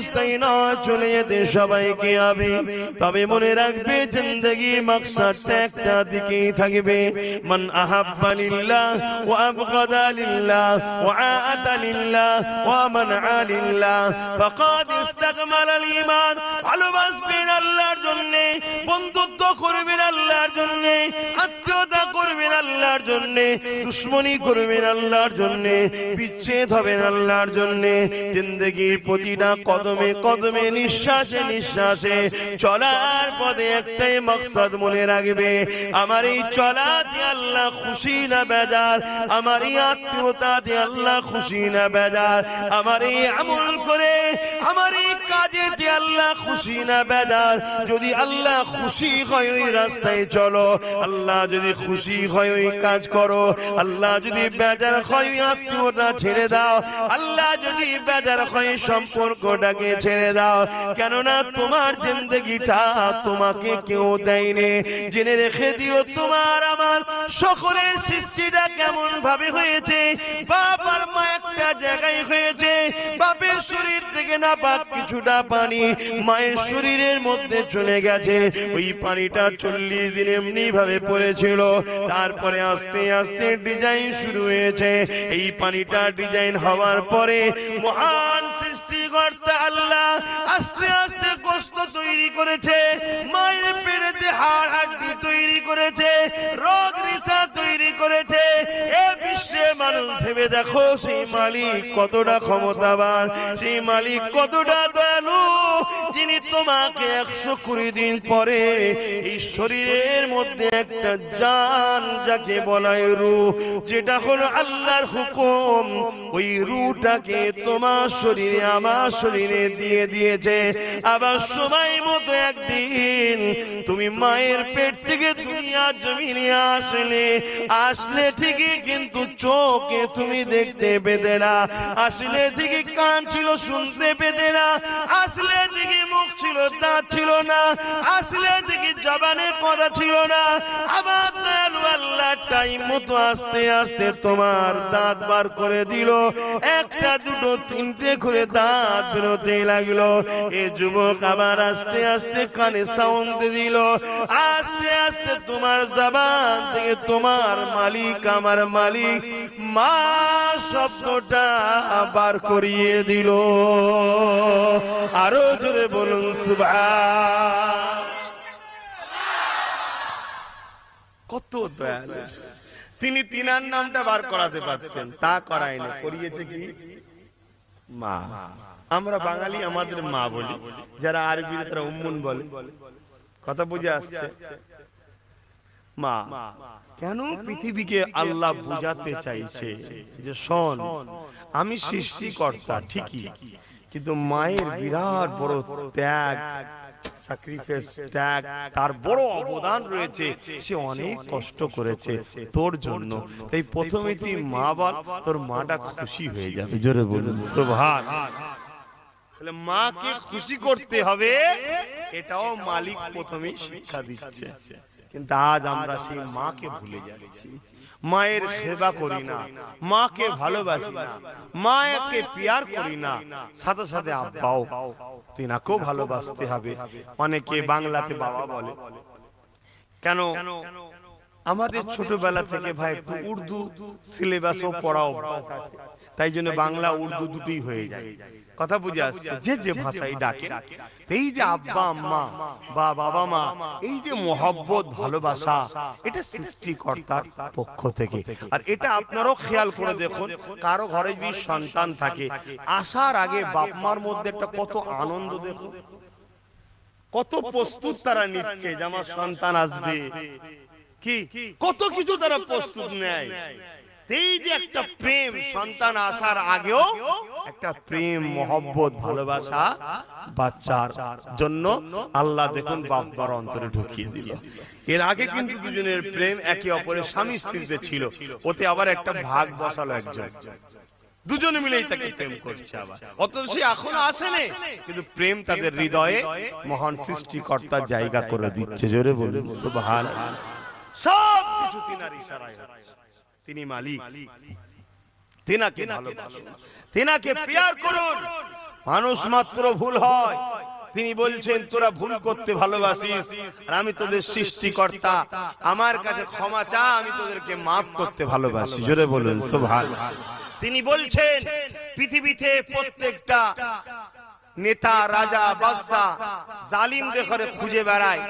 রাস্তায় না চলে যেতে সবাইকে হবে, তবে মনে রাখবে জিন্দেগি মাকসাদটা একটা দিকেই থাকবে। মান আহাব্বা লিল্লাহ ওয়া আবগাদা লিল্লাহ ওয়া আতা লিল্লাহ ওয়া মানআ লিল্লাহ ফাকাদ ইস্তাকমালাল ঈমান। ভালোবাসবেন আল্লাহর জন্য, বন্ধুত্ব করবেন আল্লাহর জন্য, আত্মীয়তা করবেন আল্লাহর জন্য, দুশমনি করবেন আল্লাহর জন্য, বিচ্ছেদ হবেন আল্লাহর জন্য। জিন্দেগির প্রতিটা কদমে কদমে, নিঃশ্বাসে নিঃশ্বাসে চলার পথে একটাই মাকসাদ মনে রাখবে, আমার এই চলাতে আল্লাহ খুশি না বেজার, আমার এই আত্মীয়তাতে আল্লাহ খুশি না বেজার, আমার এই আমল করে আমার এই কাজেতে আল্লাহ খুশি না বেজার। যদি আল্লাহ খুশি হয় ওই রাস্তায় চলো, আল্লাহ যদি খুশি হয় ওই কাজ করো, আল্লাহ যদি বেজার হয় ওই আত্মীয়তা ছেড়ে দাও, আল্লাহ যদি বেজার হয় সম্পর্কটাকে ছেড়ে দাও। কেননা তোমার জিন্দেগিটা তোমাকে কেউ দেয়নি। জেনে রেখে দিও, তোমার আমার সকলের সৃষ্টিটা কেমন ভাবে হয়েছে। বাপ আর মা একটা জায়গায় হয়েছে, বাপের শরীর থেকে না পাক কিছুটা পানি মায়ের শরীরের মধ্যে চলে গেছে। ওই পানিটা 40 দিন এমনি ভাবে পড়েছিল, তারপরে আস্তে আস্তে ডিজাইন শুরু হয়েছে। এই পানিটা ডিজাইন হওয়ার পরে মহান সৃষ্টিকর্তা আল্লাহ আস্তে আস্তে গোশত তৈরি করেছে, মায়ের পেটেতে হাড় হাড্ডি তৈরি করেছে, রোগ রিসা তৈরি করেছে। এ বিশ্বে মানুষ ভেবে দেখো সেই মালিক কতটা ক্ষমতাবান, সেই মালিক কতটা দয়ালু, যিনি তোমাকে 120 দিন পরে এই শরীরের মধ্যে একটা জান, যাকে বলা হয় রূহ, যেটা হলো আল্লাহর হুকুম, ওই রূহটাকে তোমার শরীরে আমার শরীরে দিয়ে দিয়েছে। আবার সময় মতো একদিন তুমি মায়ের পেট থেকে দুনিয়া জমিনে আসলে ঠিকই, কিন্তু চোখে তুমি দেখতে পেতে না, আসলে ঠিকই কান ছিল শুনতে পেতে না, আসলে ঠিকই মুখ ছিল দাঁত ছিল না, আসলে ঠিকই জবানে কথা ছিল না। আবার আল্লাহ টাইম মতো আস্তে আস্তে তোমার দাঁত বার করে দিল, একটা দুটো তিনটে করে দাঁত বেরোতে লাগলো। এ যুবক আবার আস্তে আস্তে কানে সাউন্ড দিল, আস্তে আস্তে তোমার জবান থেকে তোমার মালিক আমার মালিক মা শব্দটা বার করিয়ে দিল। আরো জোরে বলুন সুবহান। কত দয়ালু তিনি, তিনার নামটা বার করাতে পারতেন, তা করায়নি, করিয়েছে কি মা। আমরা বাঙালি আমাদের মা বলি, যারা আরবি তারা উম্মুন বলে। কথা বুঝে আসছে? মা কেন পৃথিবীকে আল্লাহ বুঝাতে চাইছে যে শোন, আমি সৃষ্টিকর্তা ঠিকই, কিন্তু মায়ের বিরাট বড় ত্যাগ, স্যাক্রিফাইস, ত্যাগ, তার বড় অবদান রয়েছে, সে অনেক কষ্ট করেছে তোর জন্য। তাই প্রথমে তুই মা বল, তোর মাটা খুশি হয়ে যাবে। জোরে বলুন সুবহান। তাহলে মাকে খুশি করতে হবে, এটাও মালিক প্রথমে শিক্ষা দিচ্ছে। কিন্তু আজ আমরা সেই মাকে ভুলে যাচ্ছি, মায়ের সেবা করি না, মাকে ভালোবাসি না, মাকে পিয়ার করি না। সাথে সাথে আব্বাও, তিনাকেও ভালোবাসতে হবে। অনেকে বাংলাতে বাবা বলে, কেন? আমাদের ছোটবেলা থেকে ভাই একটু উর্দু সিলেবাসও পড়া অভ্যাস আছে, তাই জন্য বাংলা উর্দু দুটোই হয়ে যায়। কথা বুঝে আসছে? যে যে ভাষায় ডাকে, এই যে আব্বা আম্মা বা বাবা মা, এই যে মহব্বত ভালোবাসা, এটা সৃষ্টিকর্তার পক্ষ থেকে। আর এটা আপনারাও খেয়াল করে দেখুন, কারো ঘরে যদি সন্তান থাকে, আসার আগে বাপ মার মধ্যে একটা কত আনন্দ, দেখুন কত প্রস্তুত তারা নিচ্ছে যে আমার সন্তান আসবে, কি কত কিছু তারা প্রস্তুত নেয়। এই যে একটা প্রেম, সন্তান আসার আগেও একটা প্রেম, মহব্বত, ভালোবাসা বাচ্চার জন্য আল্লাহ দেখুন বাবার অন্তরে ঢুকিয়ে দিল। এর আগে কিন্তু দুজনের প্রেম একে অপরের স্বামী স্ত্রীতে ছিল, ওতে আবার একটা ভাগ বসালো একজন, দুজনে মিলেই তাকে প্রেম করছে। আবার অথচ সে এখনো আসেনি, কিন্তু প্রেম তাদের হৃদয়ে মহান সৃষ্টিকর্তার জায়গা করে দিচ্ছে। জোরে বলুন সুবহানাল্লাহ। সব কিছু তিনার ইশারায় হচ্ছে। তিনি মালিক, তিনাকে ভালোবাসুন, তিনাকে পিয়ার করুন, মানুষ মাত্র ভুল হয়। তিনি বলছেন তোরা ভুল করতে ভালোবাসিস, আর আমি তোদের সৃষ্টিকর্তা, আমার কাছে ক্ষমা চা, আমি তোদেরকে মাফ করতে ভালোবাসি। জোরে বলুন সুবহানাল্লাহ। তিনি বলছেন পৃথিবীতে প্রত্যেকটা নেতা, রাজা, বাদশা জালিমদের ঘরে খুঁজে বেড়ায়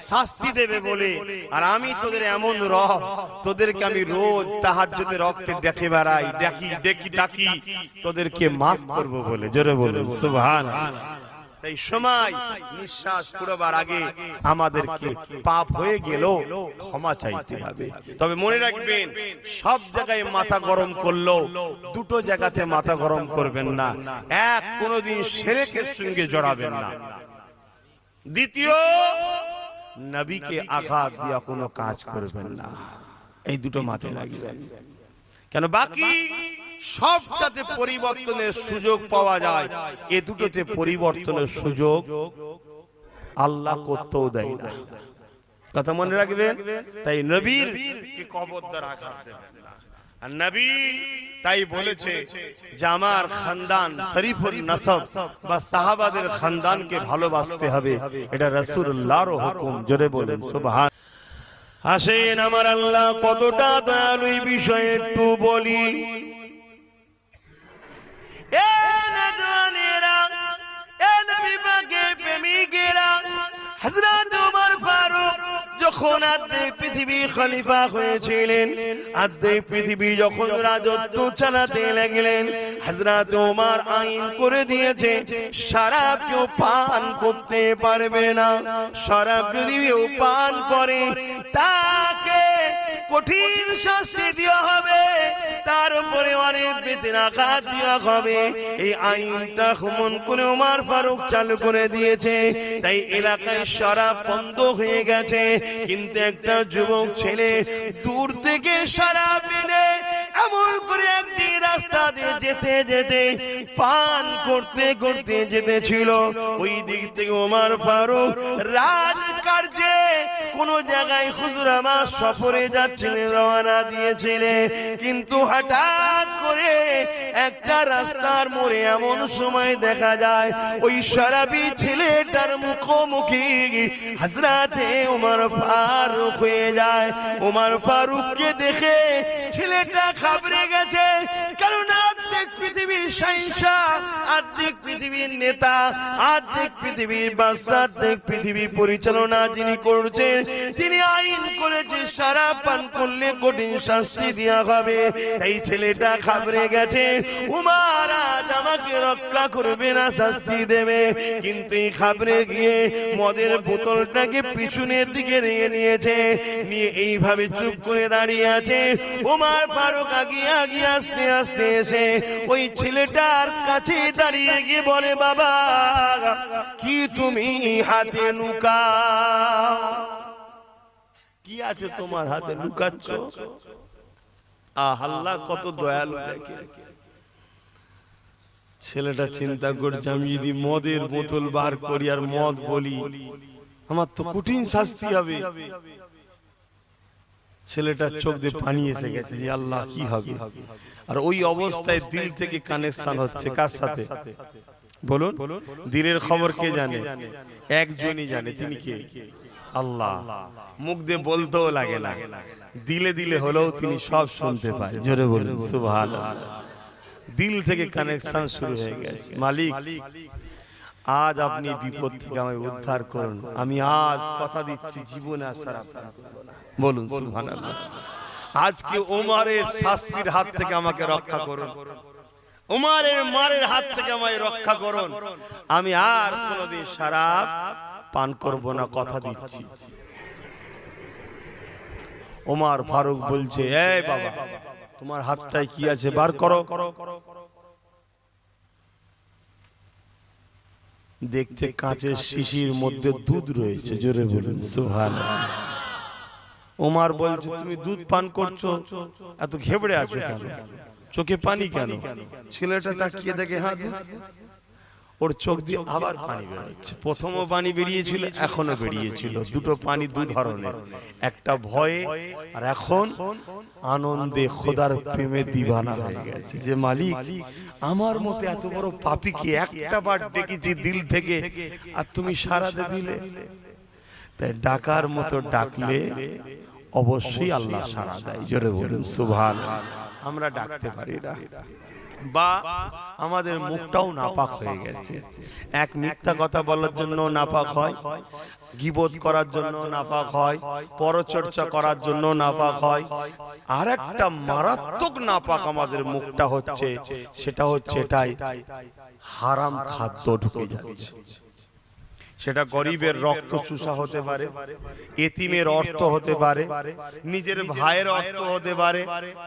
শাস্তি দেবে বলে, আর আমি তোদের এমন রব, তোদেরকে আমি রোজ তাহাজ্জুদে রক্তে ডেকে বেড়াই, ডাকি তোদেরকে মাফ করব বলে। জোরে বলুন সুবহানাল্লাহ। এই সময় নিঃশ্বাস পুরোবার আগে আমাদেরকে পাপ হয়ে গেল ক্ষমা চাইতে হবে। তবে মনে রাখবেন, সব জায়গায় মাথা গরম করলো, দুটো জায়গাতে মাথা গরম করবেন না। এক, কোনোদিন শিরকের সঙ্গে জড়াবেন না। দ্বিতীয়, নবীকে আঘাত দিয়া কোনো কাজ করবেন না। এই দুটো মাথায় রাখবেন। কেন বাকি সবটাতে পরিবর্তনের সুযোগ পাওয়া যায়, এ দুটোতে পরিবর্তনের সুযোগ আল্লাহ করতেও দেয় না। কথা মনে রাখবেন। তাই নবীর কি কবর দ্বারা আঘাত দেবেন না। আর নবী তাই বলেছে যে আমার খানদান শরীফুল নসব বা সাহাবাদের খানদানকে ভালোবাসতে হবে, এটা রাসূলুল্লাহর হুকুম। জোরে বলেন সুবহান। আসেন আমার আল্লাহ কতটা দয়ালু, এই বিষয়ে একটু বলি। হযরত ওমর ফারুক যখন আর্ধেক পৃথিবী খলিফা হয়েছিলেন, আর্ধেক পৃথিবী যখন রাজত্ব চালাতে লাগলেন, হযরত ওমর আইন করে দিয়েছে শরাব কেউ পান করতে পারবে না। শরাব যদি কেউ পান করে তাকে কঠিন শাস্তি দেওয়া হবে, তার উপরে অনেক বেদনাঘাত দেওয়া হবে। এই আইনটা হুকুম করে ওমর ফারুক চালু করে দিয়েছে। তাই এলাকায় শরাব বন্ধ হয়ে গেছে। কিন্তু একটা যুবক ছেলে দূর থেকে শরাব এনে এমন করে একটি রাস্তা দিয়ে যেতে যেতে পান করতে করতে যেতেছিল। ওই দিক থেকে ওমর ফারুক রাজকার্যে কোন জায়গায় হুজুর আমার সফরে যাচ্ছিলেন, রওনা দিয়েছিলেন। কিন্তু হঠাৎ করে একটা রাস্তার মোড়ে এমন সময় দেখা যায় ওই শরাবী ছেলেটার মুখোমুখি হযরতে ওমর ফারুক হয়ে যায়। ওমর ফারুককে দেখে ছেলেটা ঘাবড়ে গেছে, কারণ অর্ধেক পৃথিবীর শাসক, অর্ধেক পৃথিবীর নেতা, অর্ধেক পৃথিবীর বাদশা, অর্ধেক পৃথিবী পরিচালনা যিনি করছেন, তিনি আইন করেছে শরাব পান করলে কঠিন শাস্তি দেওয়া হবে। এই ছেলেটা ঘাবড়ে গেছে, ওমর আজ আমাকে রক্ষা করবে না, শাস্তি দেবে। কিন্তু এই ঘাবড়ে গিয়ে মদের বোতলটাকে পিছনের দিকে নিয়েছে, নিয়ে এইভাবে চুপ করে দাঁড়িয়ে আছে। ওমর ফারুক আগিয়ে আগিয়ে আস্তে আস্তে এসে ওই ছেলেটার কাছে দাঁড়িয়ে গিয়ে বলে, বাবা কি তুমি হাতে লুকাও? কি আছে তোমার হাতে লুকাচ্ছ? আল্লাহ কত দয়ালু দেখে। ছেলেটা চিন্তা করছে, আমি যদি মদের বোতল বার করি আর মদ বলি, আমার তো কঠিন শাস্তি হবে। ছেলেটার চোখ দিয়ে পানি এসে গেছে, আল্লাহ কি হবে। আর ওই অবস্থায় দিল থেকে কানেকশন হচ্ছে কার সাথে বলুন? দিলের খবর কে জানে? একজনই জানে, তিনি কে? আল্লাহ। মুখ দিয়ে বলতেও লাগে না, দিলে দিলে হলেও তিনি সব শুনতে পায়। জোরে বলুন সুবহানাল্লাহ। দিল থেকে কানেকশন শুরু হয়ে গেছে। মালিক আজ আপনি বিপদ থেকে আমায় উদ্ধার করুন, আমি আজ কথা দিচ্ছি জীবনে আর শরাব পান করব না। বলুন সুবহানাল্লাহ। আজকে ওমরের শাস্তির হাত থেকে আমাকে রক্ষা করুন, ওমরের মারের হাত থেকে আমায় রক্ষা করুন, আমি আর কোনোদিন শরাব পান করব না, কথা দিচ্ছি। ওমর ফারুক বলছে, এই বাবা তোমার হাতটায় কি আছে বার করো। দেখতে কাঁচের শিশির মধ্যে দুধ রয়েছে। জোরে বলুন সুবহানাল্লাহ। ওমর বলছে, তুমি দুধ পান করছো, এত ঘেবড়ে আছো কেন? চোখে পানি কেন? ছেলেটা তাকিয়ে দেখে, হ্যাঁ দুধ। ওর চোখ দিয়ে আবার পানি বেরোচ্ছে। প্রথমও পানি বেরিয়েছিল, এখনো বেরিয়েছিল। দুটো পানি দু ধরনের, একটা ভয়ে আর এখন আনন্দে, খোদার প্রেমে দিবানা হয়ে গেছে যে মালিক আমার মতো এত বড় পাপীকে একটা বার ডেকেছি দিল থেকে, আর তুমি সারাতে দিলে। তাই ডাকার মতো ডাকলে অবশ্যই আল্লাহ সাড়া দেয়। জোরে বলুন সুবহানাল্লাহ। আমরা ডাকতে পারি না, বা আমাদের মুখটাও নাপাক হয়ে গেছে। এক মিথ্যা কথা বলার জন্য নাপাক হয়, গীবত করার জন্য নাপাক হয়, পরচর্চা করার জন্য নাপাক হয়। আর একটা মারাত্মক নাপাক আমাদের মুখটা হচ্ছে, সেটা হচ্ছে এটাই, হারাম খাদ্য ঢুকে যাচ্ছে। সেটা গরিবের রক্ত চুষা হতে পারে, এতিমের অর্থ হতে পারে, নিজের ভাইয়ের অর্থ হতে পারে,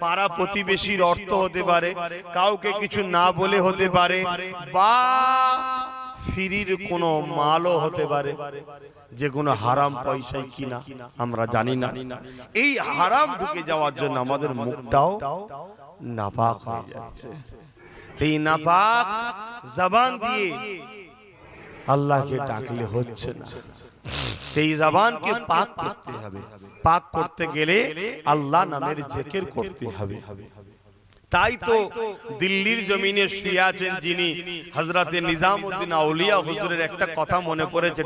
পাড়া প্রতিবেশীর অর্থ হতে পারে, কাউকে কিছু না বলে হতে পারে, বা ফ্রির কোনো মালও হতে পারে, যেগুলো হারাম পয়সায় কিনা আমরা জানি না। এই হারাম ঢুকে যাওয়ার জন্য আমাদের মুখটাও নাপাক হয়ে যাচ্ছে। এই নাপাক জবান দিয়ে আল্লাহকে ডাকলে হচ্ছে না। এই জবানকে পাক করতে হবে। পাক করতে গেলে আল্লাহ নামের জিকির করতে হবে। তাই তো দিল্লির জমিনে শুয়ে আছেন যিনি, হযরতে নিজামউদ্দিন আউলিয়া হুজুরের একটা কথা মনে পড়েছে।